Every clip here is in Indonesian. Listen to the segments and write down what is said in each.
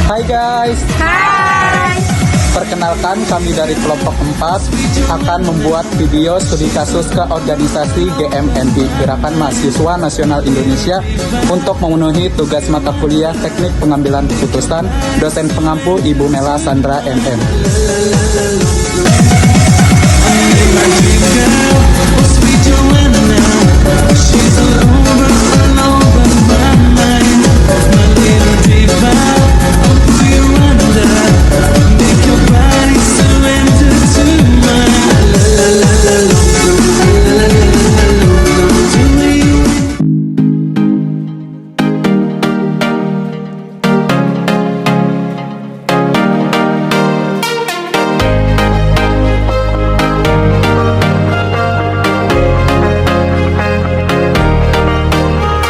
Hai guys, Hai. perkenalkan kami dari kelompok 4 akan membuat video studi kasus ke organisasi GMNI, Gerakan Mahasiswa Nasional Indonesia, untuk memenuhi tugas mata kuliah Teknik Pengambilan Keputusan dosen pengampu Ibu Mela Sandra MM.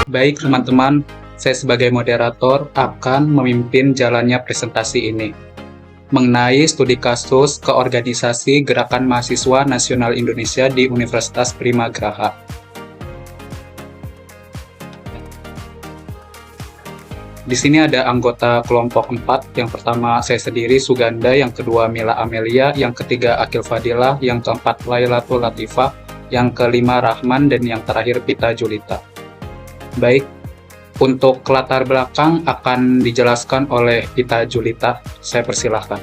Baik teman-teman, saya sebagai moderator akan memimpin jalannya presentasi ini mengenai studi kasus ke organisasi Gerakan Mahasiswa Nasional Indonesia di Universitas Prima Graha. Di sini ada anggota kelompok 4, yang pertama saya sendiri Suganda, yang kedua Mila Amelia, yang ketiga Akil Fadila, yang keempat Lailatul Latifah, yang kelima Rahman, dan yang terakhir Pita Julita. Baik, untuk latar belakang akan dijelaskan oleh Pita Julita. Saya persilahkan.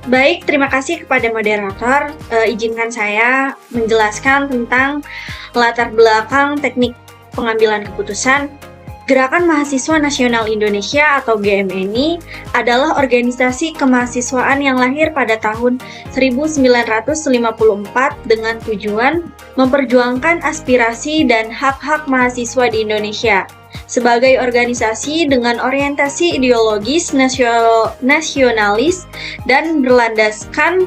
Baik, terima kasih kepada moderator. Izinkan saya menjelaskan tentang latar belakang teknik pengambilan keputusan. Gerakan Mahasiswa Nasional Indonesia atau GMNI adalah organisasi kemahasiswaan yang lahir pada tahun 1954 dengan tujuan memperjuangkan aspirasi dan hak-hak mahasiswa di Indonesia sebagai organisasi dengan orientasi ideologis nasionalis dan berlandaskan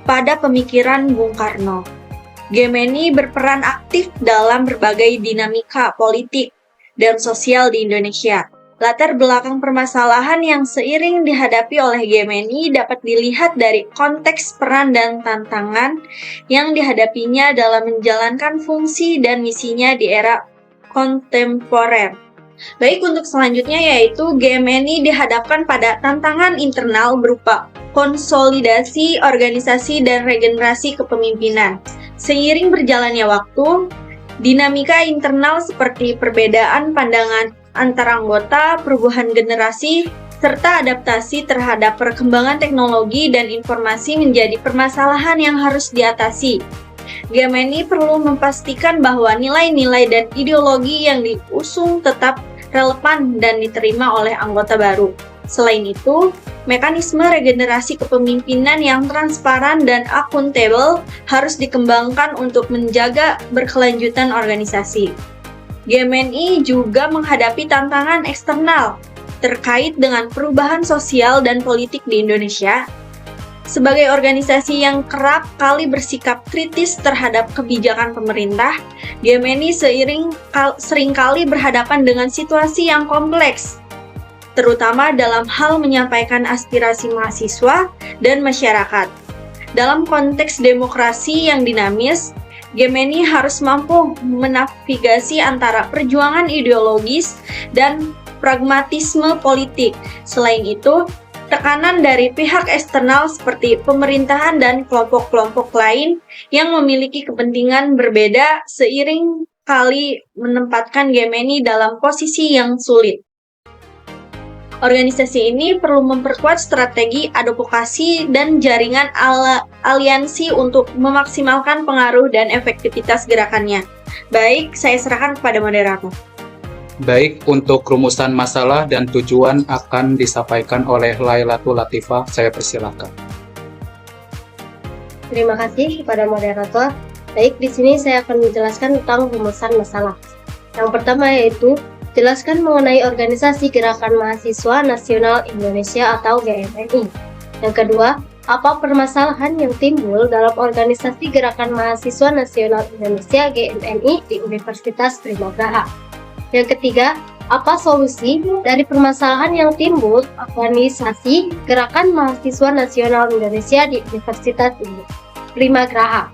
pada pemikiran Bung Karno. GMNI berperan aktif dalam berbagai dinamika politik dan sosial di Indonesia. Latar belakang permasalahan yang seiring dihadapi oleh GMNI dapat dilihat dari konteks peran dan tantangan yang dihadapinya dalam menjalankan fungsi dan misinya di era kontemporer. Baik, untuk selanjutnya yaitu GMNI dihadapkan pada tantangan internal berupa konsolidasi organisasi dan regenerasi kepemimpinan. Seiring berjalannya waktu, dinamika internal seperti perbedaan pandangan antar anggota, perubahan generasi, serta adaptasi terhadap perkembangan teknologi dan informasi menjadi permasalahan yang harus diatasi. GMNI perlu memastikan bahwa nilai-nilai dan ideologi yang diusung tetap relevan dan diterima oleh anggota baru. Selain itu, mekanisme regenerasi kepemimpinan yang transparan dan akuntabel harus dikembangkan untuk menjaga berkelanjutan organisasi. GMNI juga menghadapi tantangan eksternal terkait dengan perubahan sosial dan politik di Indonesia. Sebagai organisasi yang kerap kali bersikap kritis terhadap kebijakan pemerintah, GMNI seringkali berhadapan dengan situasi yang kompleks, terutama dalam hal menyampaikan aspirasi mahasiswa dan masyarakat. Dalam konteks demokrasi yang dinamis, GMNI harus mampu menavigasi antara perjuangan ideologis dan pragmatisme politik. Selain itu, tekanan dari pihak eksternal seperti pemerintahan dan kelompok-kelompok lain yang memiliki kepentingan berbeda seiring kali menempatkan GMNI dalam posisi yang sulit. Organisasi ini perlu memperkuat strategi advokasi dan jaringan aliansi untuk memaksimalkan pengaruh dan efektivitas gerakannya. Baik, saya serahkan kepada moderator. Baik, untuk rumusan masalah dan tujuan akan disampaikan oleh Lailatul Latifah. Saya persilahkan. Terima kasih kepada moderator. Baik, di sini saya akan menjelaskan tentang rumusan masalah. Yang pertama yaitu jelaskan mengenai organisasi Gerakan Mahasiswa Nasional Indonesia atau GMNI. Yang kedua, apa permasalahan yang timbul dalam organisasi Gerakan Mahasiswa Nasional Indonesia GMNI di Universitas Prima Graha. Yang ketiga, apa solusi dari permasalahan yang timbul organisasi Gerakan Mahasiswa Nasional Indonesia di Universitas Prima Graha.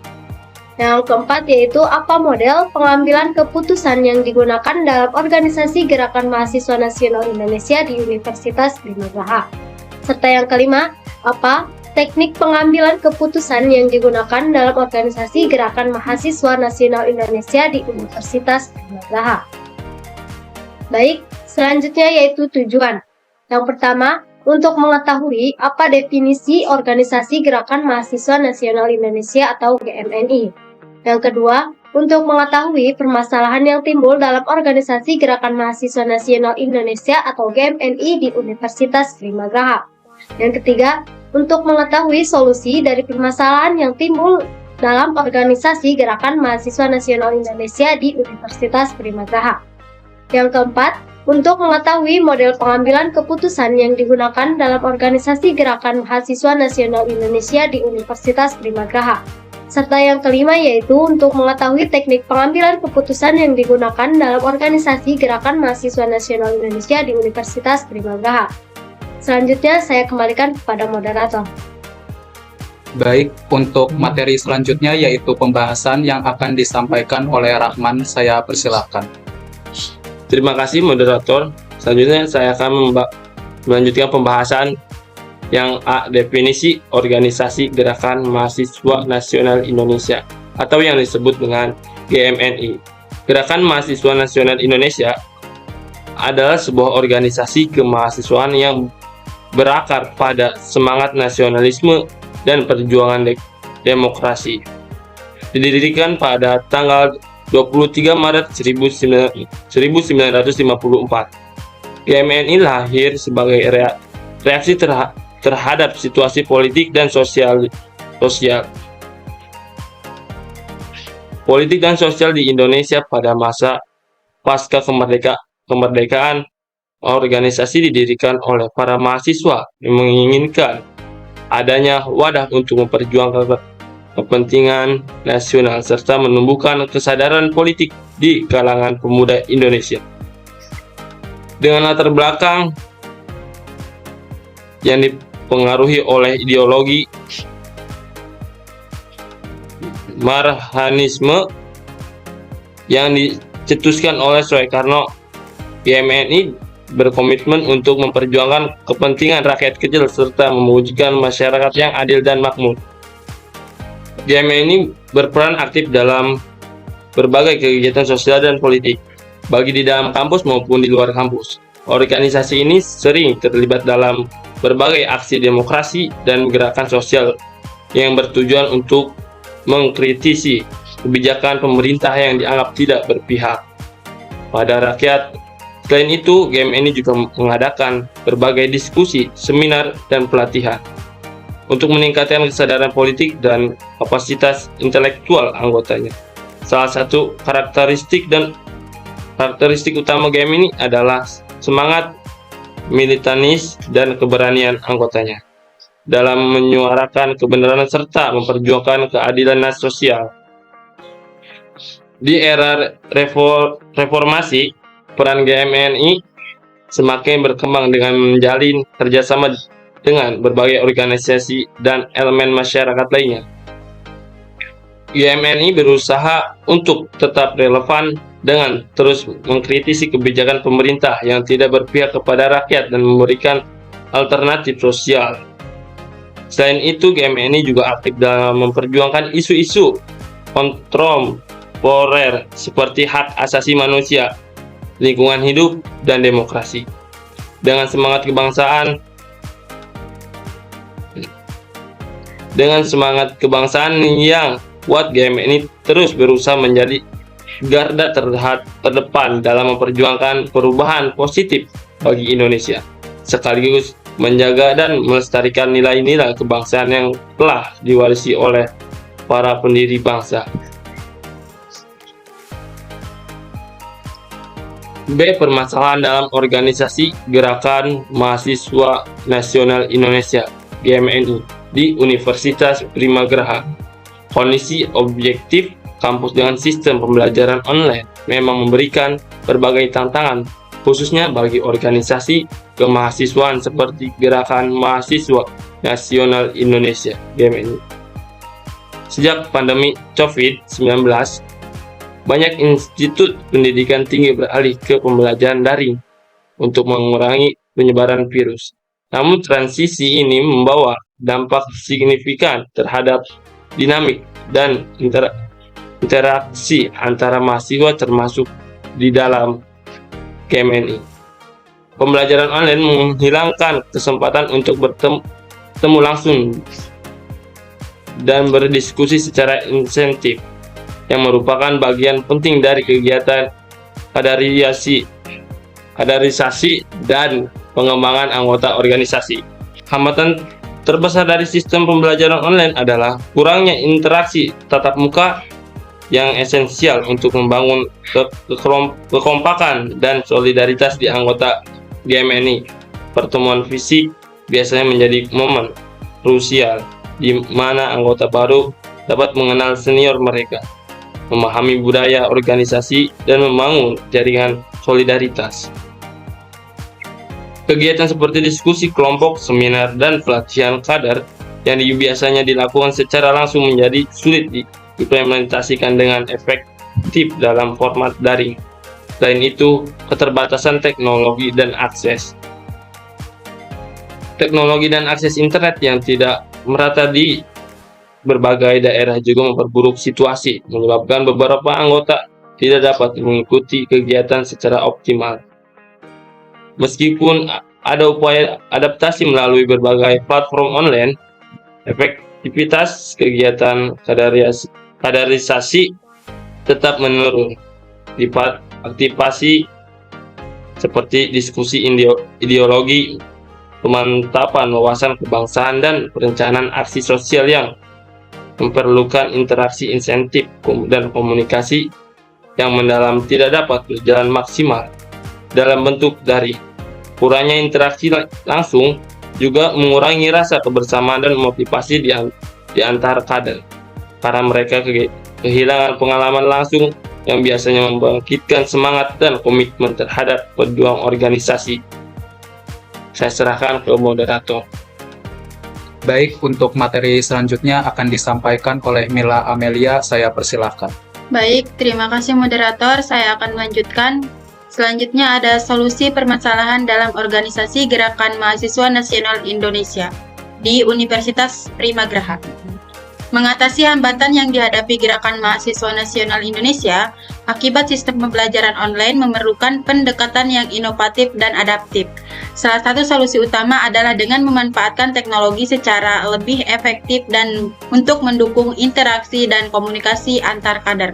Yang keempat yaitu apa model pengambilan keputusan yang digunakan dalam organisasi Gerakan Mahasiswa Nasional Indonesia di Universitas Brimageraha. Serta yang kelima, apa teknik pengambilan keputusan yang digunakan dalam organisasi Gerakan Mahasiswa Nasional Indonesia di Universitas Brimageraha. Baik, selanjutnya yaitu tujuan. Yang pertama, untuk mengetahui apa definisi organisasi Gerakan Mahasiswa Nasional Indonesia atau GMNI. Yang kedua, untuk mengetahui permasalahan yang timbul dalam organisasi Gerakan Mahasiswa Nasional Indonesia atau GMNI di Universitas Brimageraha. Yang ketiga, untuk mengetahui solusi dari permasalahan yang timbul dalam organisasi Gerakan Mahasiswa Nasional Indonesia di Universitas Brimageraha. Yang keempat, untuk mengetahui model pengambilan keputusan yang digunakan dalam organisasi Gerakan Mahasiswa Nasional Indonesia di Universitas Brimageraha. Serta yang kelima yaitu untuk mengetahui teknik pengambilan keputusan yang digunakan dalam organisasi Gerakan Mahasiswa Nasional Indonesia di Universitas Brimageraha. Selanjutnya saya kembalikan kepada moderator. Baik, untuk materi selanjutnya yaitu pembahasan yang akan disampaikan oleh Rahman. Saya persilahkan. Terima kasih moderator. Selanjutnya saya akan melanjutkan pembahasan yang A. Definisi Organisasi Gerakan Mahasiswa Nasional Indonesia atau yang disebut dengan GMNI. Gerakan Mahasiswa Nasional Indonesia adalah sebuah organisasi kemahasiswaan yang berakar pada semangat nasionalisme dan perjuangan demokrasi. Didirikan pada tanggal 23 Maret 1954. GMNI lahir sebagai reaksi terhadap situasi politik dan sosial di Indonesia pada masa pasca kemerdekaan. Organisasi didirikan oleh para mahasiswa yang menginginkan adanya wadah untuk memperjuangkan kepentingan nasional serta menumbuhkan kesadaran politik di kalangan pemuda Indonesia. Dengan latar belakang yang dipengaruhi oleh ideologi Marhanisme yang dicetuskan oleh Soekarno, GMNI berkomitmen untuk memperjuangkan kepentingan rakyat kecil serta mewujudkan masyarakat yang adil dan makmur. GMNI berperan aktif dalam berbagai kegiatan sosial dan politik, baik di dalam kampus maupun di luar kampus. Organisasi ini sering terlibat dalam berbagai aksi demokrasi dan gerakan sosial yang bertujuan untuk mengkritisi kebijakan pemerintah yang dianggap tidak berpihak pada rakyat. Selain itu, GMNI juga mengadakan berbagai diskusi, seminar, dan pelatihan untuk meningkatkan kesadaran politik dan kapasitas intelektual anggotanya. Salah satu karakteristik utama GMNI adalah semangat militanis dan keberanian anggotanya dalam menyuarakan kebenaran serta memperjuangkan keadilan sosial. Di era reformasi, peran GMNI semakin berkembang dengan menjalin kerjasama dengan berbagai organisasi dan elemen masyarakat lainnya. GMNI berusaha untuk tetap relevan dengan terus mengkritisi kebijakan pemerintah yang tidak berpihak kepada rakyat dan memberikan alternatif sosial. Selain itu, GMNI juga aktif dalam memperjuangkan isu-isu kontroversial seperti hak asasi manusia, lingkungan hidup, dan demokrasi. Dengan semangat kebangsaan yang kuat, GMNI terus berusaha menjadi garda terdepan dalam memperjuangkan perubahan positif bagi Indonesia, sekaligus menjaga dan melestarikan nilai-nilai kebangsaan yang telah diwarisi oleh para pendiri bangsa. B. Permasalahan dalam organisasi Gerakan Mahasiswa Nasional Indonesia (GMNI) di Universitas Brimageraha. Kondisi objektif kampus dengan sistem pembelajaran online memang memberikan berbagai tantangan, khususnya bagi organisasi kemahasiswaan seperti Gerakan Mahasiswa Nasional Indonesia (GMNI). Sejak pandemi COVID-19, banyak institut pendidikan tinggi beralih ke pembelajaran daring untuk mengurangi penyebaran virus. Namun transisi ini membawa dampak signifikan terhadap dinamik dan interaksi antara mahasiswa termasuk di dalam GMNI. Pembelajaran online menghilangkan kesempatan untuk bertemu langsung dan berdiskusi secara intensif, yang merupakan bagian penting dari kegiatan kaderisasi dan pengembangan anggota organisasi. Hambatan terbesar dari sistem pembelajaran online adalah kurangnya interaksi tatap muka yang esensial untuk membangun kekompakan dan solidaritas di anggota GMNI. Pertemuan fisik biasanya menjadi momen krusial di mana anggota baru dapat mengenal senior mereka, memahami budaya organisasi, dan membangun jaringan solidaritas. Kegiatan seperti diskusi kelompok, seminar, dan pelatihan kader yang biasanya dilakukan secara langsung menjadi sulit diimplementasikan dengan efektif dalam format daring. Selain itu, keterbatasan teknologi dan akses. Teknologi dan akses internet yang tidak merata di berbagai daerah juga memperburuk situasi, menyebabkan beberapa anggota tidak dapat mengikuti kegiatan secara optimal. Meskipun ada upaya adaptasi melalui berbagai platform online, efektivitas kegiatan kaderisasi tetap menurun. Aktivasi seperti diskusi ideologi, pemantapan wawasan kebangsaan, dan perencanaan aksi sosial yang memerlukan interaksi insentif dan komunikasi yang mendalam tidak dapat berjalan maksimal dalam bentuk daring. Kurangnya interaksi langsung juga mengurangi rasa kebersamaan dan motivasi di antara kader, karena mereka kehilangan pengalaman langsung yang biasanya membangkitkan semangat dan komitmen terhadap perjuangan organisasi. Saya serahkan ke moderator. Baik, untuk materi selanjutnya akan disampaikan oleh Mila Amelia. Saya persilahkan. Baik, terima kasih moderator. Saya akan melanjutkan. Selanjutnya ada solusi permasalahan dalam organisasi Gerakan Mahasiswa Nasional Indonesia di Universitas Primagraha. Mengatasi hambatan yang dihadapi Gerakan Mahasiswa Nasional Indonesia akibat sistem pembelajaran online memerlukan pendekatan yang inovatif dan adaptif. Salah satu solusi utama adalah dengan memanfaatkan teknologi secara lebih efektif dan untuk mendukung interaksi dan komunikasi antar kader.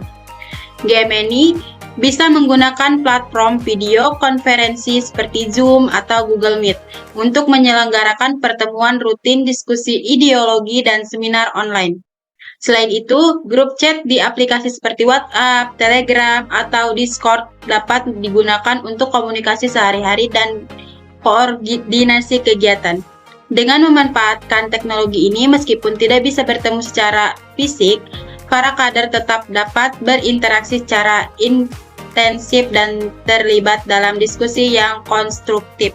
GMNI bisa menggunakan platform video konferensi seperti Zoom atau Google Meet untuk menyelenggarakan pertemuan rutin, diskusi ideologi, dan seminar online. Selain itu, grup chat di aplikasi seperti WhatsApp, Telegram, atau Discord dapat digunakan untuk komunikasi sehari-hari dan koordinasi kegiatan. Dengan memanfaatkan teknologi ini, meskipun tidak bisa bertemu secara fisik, para kader tetap dapat berinteraksi secara intensif dan terlibat dalam diskusi yang konstruktif.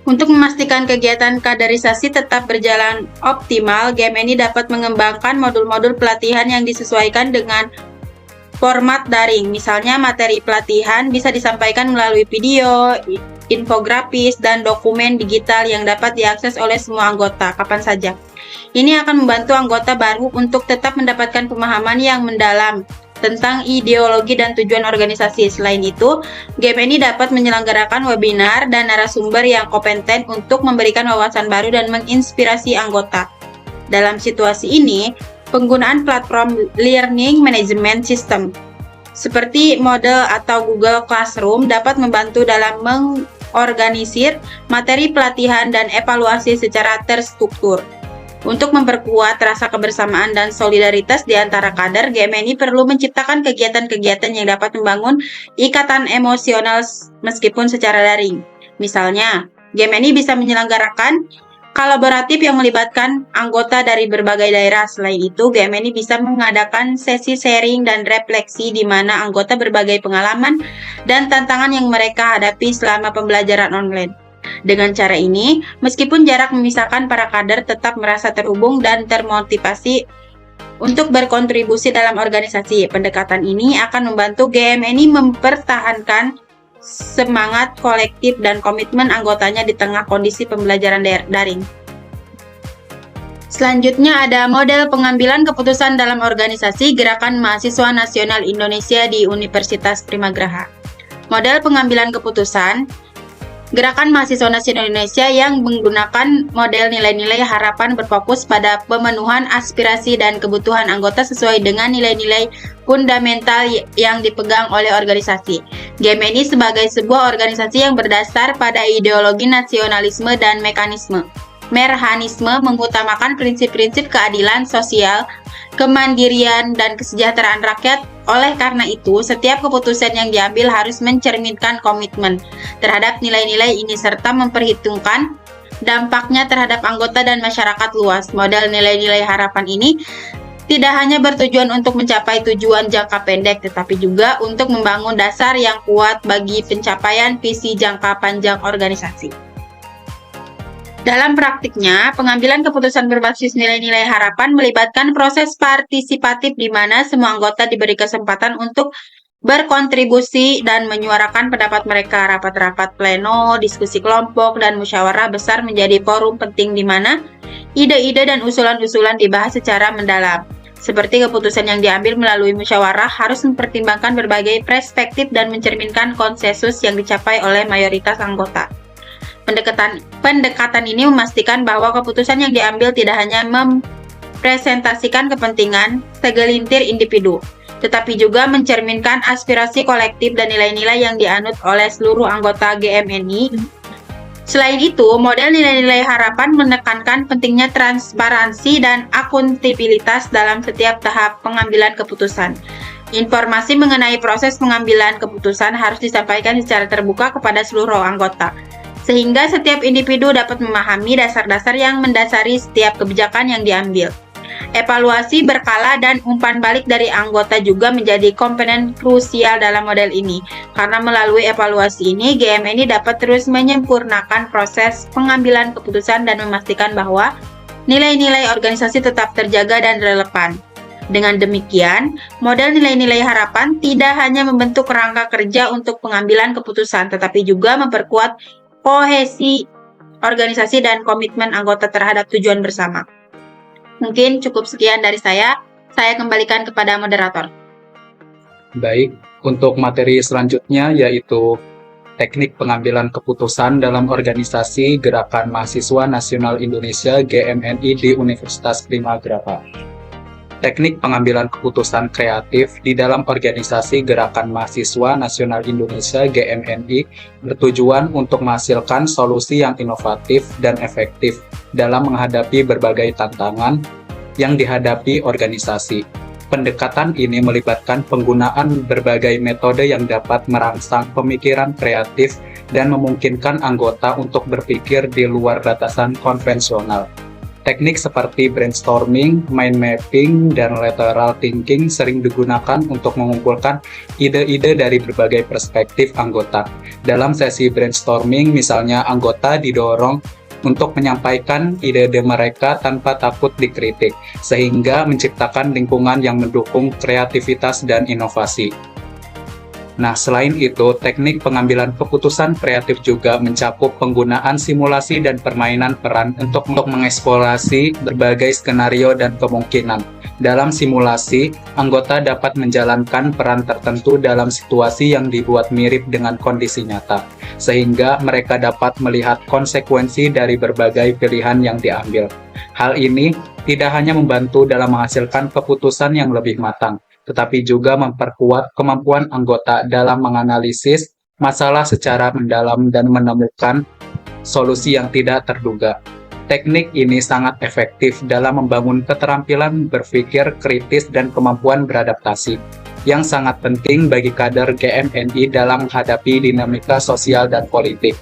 Untuk memastikan kegiatan kaderisasi tetap berjalan optimal, GMNI dapat mengembangkan modul-modul pelatihan yang disesuaikan dengan format daring. Misalnya, materi pelatihan bisa disampaikan melalui video, infografis, dan dokumen digital yang dapat diakses oleh semua anggota kapan saja. Ini akan membantu anggota baru untuk tetap mendapatkan pemahaman yang mendalam tentang ideologi dan tujuan organisasi. Selain itu, GMNI dapat menyelenggarakan webinar dan narasumber yang kompeten untuk memberikan wawasan baru dan menginspirasi anggota. Dalam situasi ini, penggunaan platform Learning Management System seperti Moodle atau Google Classroom dapat membantu dalam mengorganisir materi pelatihan dan evaluasi secara terstruktur. Untuk memperkuat rasa kebersamaan dan solidaritas di antara kader, GMNI perlu menciptakan kegiatan-kegiatan yang dapat membangun ikatan emosional meskipun secara daring. Misalnya, GMNI bisa menyelenggarakan kolaboratif yang melibatkan anggota dari berbagai daerah. Selain itu, GMNI bisa mengadakan sesi sharing dan refleksi di mana anggota berbagai pengalaman dan tantangan yang mereka hadapi selama pembelajaran online. Dengan cara ini, meskipun jarak memisahkan, para kader tetap merasa terhubung dan termotivasi untuk berkontribusi dalam organisasi. Pendekatan ini akan membantu GMNI mempertahankan semangat kolektif dan komitmen anggotanya di tengah kondisi pembelajaran daring. Selanjutnya ada model pengambilan keputusan dalam organisasi Gerakan Mahasiswa Nasional Indonesia di Universitas Primagraha. Model pengambilan keputusan Gerakan Mahasiswa Nasional Indonesia yang menggunakan model nilai-nilai harapan berfokus pada pemenuhan aspirasi dan kebutuhan anggota sesuai dengan nilai-nilai fundamental yang dipegang oleh organisasi. GMNI sebagai sebuah organisasi yang berdasar pada ideologi nasionalisme dan merhanisme mengutamakan prinsip-prinsip keadilan sosial, kemandirian, dan kesejahteraan rakyat. Oleh karena itu, setiap keputusan yang diambil harus mencerminkan komitmen terhadap nilai-nilai ini serta memperhitungkan dampaknya terhadap anggota dan masyarakat luas. Model nilai-nilai harapan ini tidak hanya bertujuan untuk mencapai tujuan jangka pendek, tetapi juga untuk membangun dasar yang kuat bagi pencapaian visi jangka panjang organisasi. Dalam praktiknya, pengambilan keputusan berbasis nilai-nilai harapan melibatkan proses partisipatif di mana semua anggota diberi kesempatan untuk berkontribusi dan menyuarakan pendapat mereka. Rapat-rapat pleno, diskusi kelompok, dan musyawarah besar menjadi forum penting di mana ide-ide dan usulan-usulan dibahas secara mendalam. Seperti keputusan yang diambil melalui musyawarah harus mempertimbangkan berbagai perspektif dan mencerminkan konsensus yang dicapai oleh mayoritas anggota. Pendekatan ini memastikan bahwa keputusan yang diambil tidak hanya mempresentasikan kepentingan segelintir individu, tetapi juga mencerminkan aspirasi kolektif dan nilai-nilai yang dianut oleh seluruh anggota GMNI. Selain itu, model nilai-nilai harapan menekankan pentingnya transparansi dan akuntabilitas dalam setiap tahap pengambilan keputusan. Informasi mengenai proses pengambilan keputusan harus disampaikan secara terbuka kepada seluruh anggota, sehingga setiap individu dapat memahami dasar-dasar yang mendasari setiap kebijakan yang diambil. Evaluasi berkala dan umpan balik dari anggota juga menjadi komponen krusial dalam model ini, karena melalui evaluasi ini GMNI dapat terus menyempurnakan proses pengambilan keputusan dan memastikan bahwa nilai-nilai organisasi tetap terjaga dan relevan. Dengan demikian, model nilai-nilai harapan tidak hanya membentuk kerangka kerja untuk pengambilan keputusan, tetapi juga memperkuat kohesi organisasi dan komitmen anggota terhadap tujuan bersama. Mungkin cukup sekian dari saya kembalikan kepada moderator. Baik, untuk materi selanjutnya yaitu teknik pengambilan keputusan dalam organisasi Gerakan Mahasiswa Nasional Indonesia GMNI di Universitas Primagraha. Teknik pengambilan keputusan kreatif di dalam organisasi Gerakan Mahasiswa Nasional Indonesia GMNI bertujuan untuk menghasilkan solusi yang inovatif dan efektif dalam menghadapi berbagai tantangan yang dihadapi organisasi. Pendekatan ini melibatkan penggunaan berbagai metode yang dapat merangsang pemikiran kreatif dan memungkinkan anggota untuk berpikir di luar batasan konvensional. Teknik seperti brainstorming, mind mapping, dan lateral thinking sering digunakan untuk mengumpulkan ide-ide dari berbagai perspektif anggota. Dalam sesi brainstorming, misalnya anggota didorong untuk menyampaikan ide-ide mereka tanpa takut dikritik, sehingga menciptakan lingkungan yang mendukung kreativitas dan inovasi. Nah, selain itu, teknik pengambilan keputusan kreatif juga mencakup penggunaan simulasi dan permainan peran untuk mengeksplorasi berbagai skenario dan kemungkinan. Dalam simulasi, anggota dapat menjalankan peran tertentu dalam situasi yang dibuat mirip dengan kondisi nyata, sehingga mereka dapat melihat konsekuensi dari berbagai pilihan yang diambil. Hal ini tidak hanya membantu dalam menghasilkan keputusan yang lebih matang, tetapi juga memperkuat kemampuan anggota dalam menganalisis masalah secara mendalam dan menemukan solusi yang tidak terduga. Teknik ini sangat efektif dalam membangun keterampilan berpikir kritis dan kemampuan beradaptasi, yang sangat penting bagi kader GMNI dalam menghadapi dinamika sosial dan politik.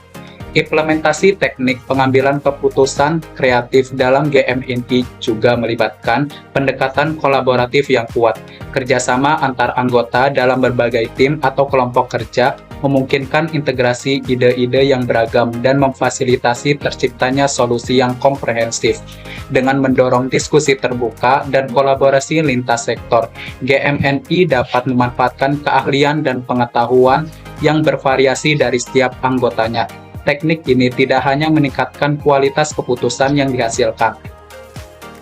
Implementasi teknik pengambilan keputusan kreatif dalam GMNI juga melibatkan pendekatan kolaboratif yang kuat, kerjasama antar anggota dalam berbagai tim atau kelompok kerja, memungkinkan integrasi ide-ide yang beragam dan memfasilitasi terciptanya solusi yang komprehensif. Dengan mendorong diskusi terbuka dan kolaborasi lintas sektor, GMNI dapat memanfaatkan keahlian dan pengetahuan yang bervariasi dari setiap anggotanya. Teknik ini tidak hanya meningkatkan kualitas keputusan yang dihasilkan,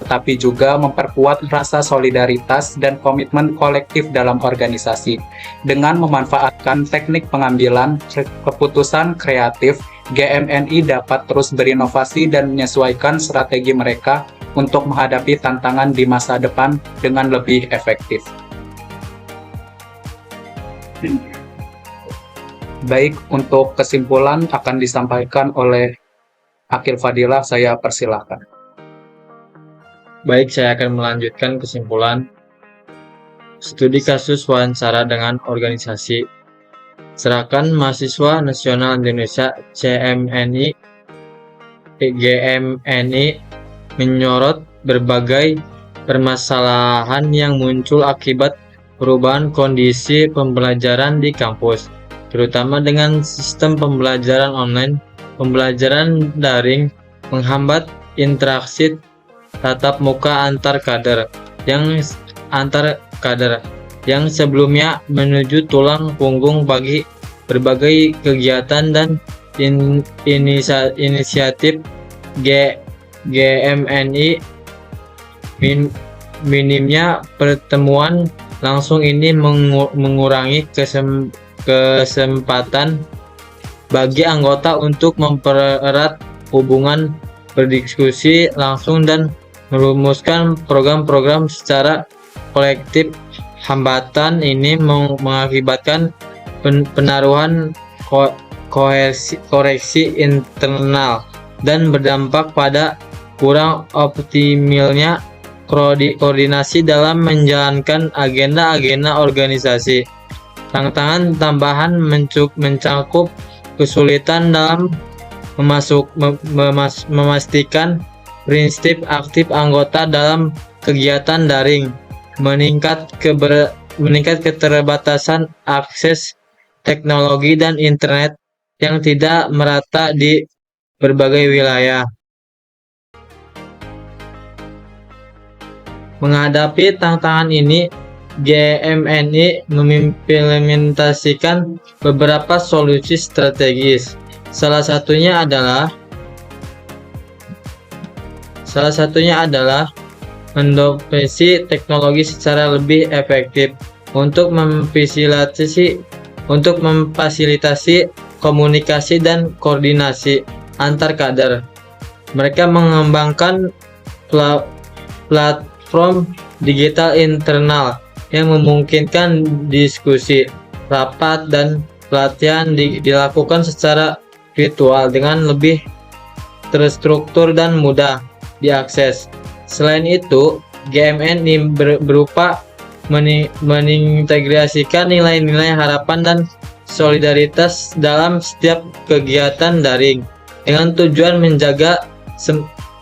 tetapi juga memperkuat rasa solidaritas dan komitmen kolektif dalam organisasi. Dengan memanfaatkan teknik pengambilan keputusan kreatif, GMNI dapat terus berinovasi dan menyesuaikan strategi mereka untuk menghadapi tantangan di masa depan dengan lebih efektif. Baik, untuk kesimpulan akan disampaikan oleh Akil Fadilah, saya persilahkan. Baik, saya akan melanjutkan kesimpulan studi kasus wawancara dengan organisasi. Gerakan Mahasiswa Nasional Indonesia (CMNI) GMNI menyorot berbagai permasalahan yang muncul akibat perubahan kondisi pembelajaran di kampus, terutama dengan sistem pembelajaran online, pembelajaran daring, menghambat interaksi tatap muka antar kader yang sebelumnya menuju tulang punggung bagi berbagai kegiatan dan inisiatif GMNI. Minimnya pertemuan langsung ini mengurangi kesempatan bagi anggota untuk mempererat hubungan berdiskusi langsung dan merumuskan program-program secara kolektif. Hambatan ini mengakibatkan penaruhan koreksi internal dan berdampak pada kurang optimalnya koordinasi dalam menjalankan agenda-agenda organisasi. Tantangan tambahan mencakup kesulitan dalam memastikan prinsip aktif anggota dalam kegiatan daring, meningkat keterbatasan akses teknologi dan internet yang tidak merata di berbagai wilayah. Menghadapi tantangan ini, GMNI mengimplementasikan beberapa solusi strategis. Salah satunya adalah mendopesi teknologi secara lebih efektif untuk memfasilitasi komunikasi dan koordinasi antar kader. Mereka mengembangkan platform digital internal yang memungkinkan diskusi, rapat, dan pelatihan dilakukan secara virtual dengan lebih terstruktur dan mudah diakses. Selain itu, GMNI berupa mengintegrasikan nilai-nilai harapan dan solidaritas dalam setiap kegiatan daring dengan tujuan menjaga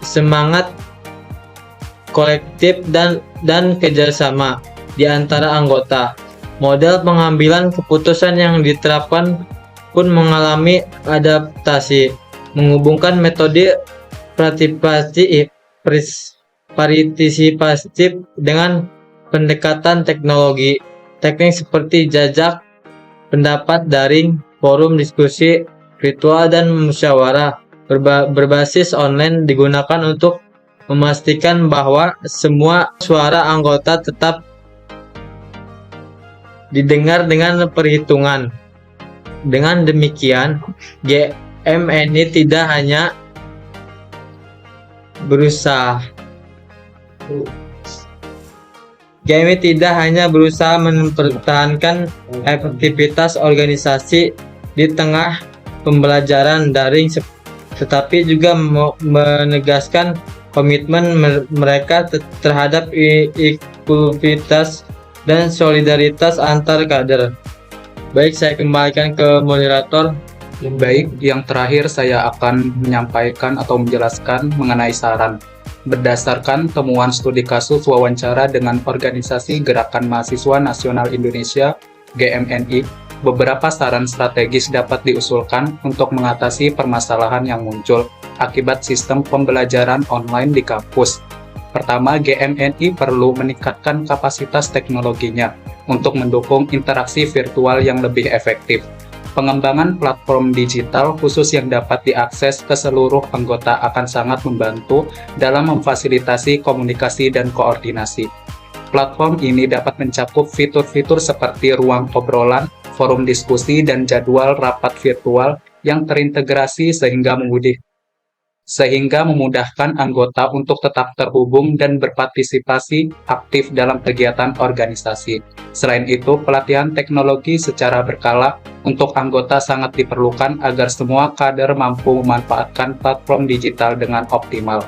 semangat kolektif dan kerjasama di antara anggota. Model pengambilan keputusan yang diterapkan pun mengalami adaptasi, menghubungkan metode partisipatif dengan pendekatan teknologi. Teknik seperti jajak pendapat daring, forum diskusi virtual, dan musyawarah berbasis online digunakan untuk memastikan bahwa semua suara anggota tetap didengar dengan perhitungan. Dengan demikian, GMNI tidak hanya berusaha mempertahankan efektivitas organisasi di tengah pembelajaran daring, tetapi juga menegaskan komitmen mereka terhadap inklusivitas dan solidaritas antar kader. Baik, saya kembalikan ke moderator. Baik, yang terakhir saya akan menyampaikan atau menjelaskan mengenai saran. Berdasarkan temuan studi kasus wawancara dengan Organisasi Gerakan Mahasiswa Nasional Indonesia (GMNI), Beberapa saran strategis dapat diusulkan untuk mengatasi permasalahan yang muncul akibat sistem pembelajaran online di kampus. Pertama, GMNI perlu meningkatkan kapasitas teknologinya untuk mendukung interaksi virtual yang lebih efektif. Pengembangan platform digital khusus yang dapat diakses ke seluruh anggota akan sangat membantu dalam memfasilitasi komunikasi dan koordinasi. Platform ini dapat mencakup fitur-fitur seperti ruang obrolan, forum diskusi, dan jadwal rapat virtual yang terintegrasi sehingga memudahkan anggota untuk tetap terhubung dan berpartisipasi aktif dalam kegiatan organisasi. Selain itu, pelatihan teknologi secara berkala untuk anggota sangat diperlukan agar semua kader mampu memanfaatkan platform digital dengan optimal.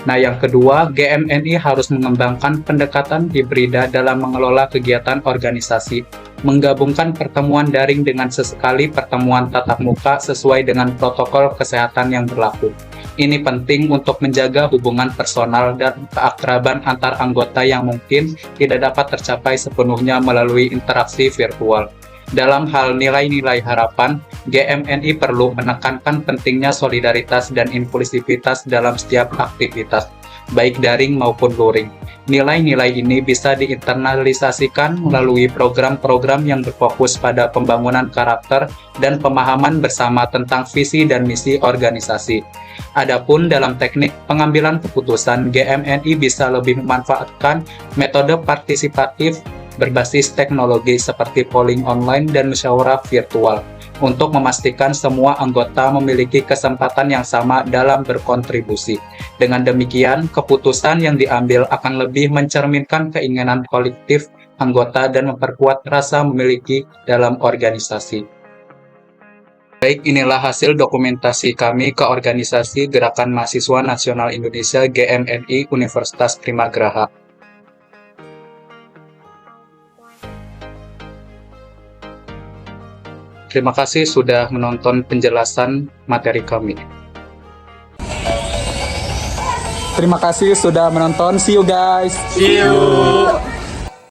Nah, yang kedua, GMNI harus mengembangkan pendekatan hibrida dalam mengelola kegiatan organisasi, menggabungkan pertemuan daring dengan sesekali pertemuan tatap muka sesuai dengan protokol kesehatan yang berlaku. Ini penting untuk menjaga hubungan personal dan keakraban antar anggota yang mungkin tidak dapat tercapai sepenuhnya melalui interaksi virtual. Dalam hal nilai-nilai harapan, GMNI perlu menekankan pentingnya solidaritas dan inklusivitas dalam setiap aktivitas, baik daring maupun luring. Nilai-nilai ini bisa diinternalisasikan melalui program-program yang berfokus pada pembangunan karakter dan pemahaman bersama tentang visi dan misi organisasi. Adapun dalam teknik pengambilan keputusan, GMNI bisa lebih memanfaatkan metode partisipatif berbasis teknologi seperti polling online dan musyawarah virtual untuk memastikan semua anggota memiliki kesempatan yang sama dalam berkontribusi. Dengan demikian, keputusan yang diambil akan lebih mencerminkan keinginan kolektif anggota dan memperkuat rasa memiliki dalam organisasi. Baik, inilah hasil dokumentasi kami ke organisasi Gerakan Mahasiswa Nasional Indonesia GMNI Universitas Primagraha. Terima kasih sudah menonton penjelasan materi kami. Terima kasih sudah menonton. See you guys. See you.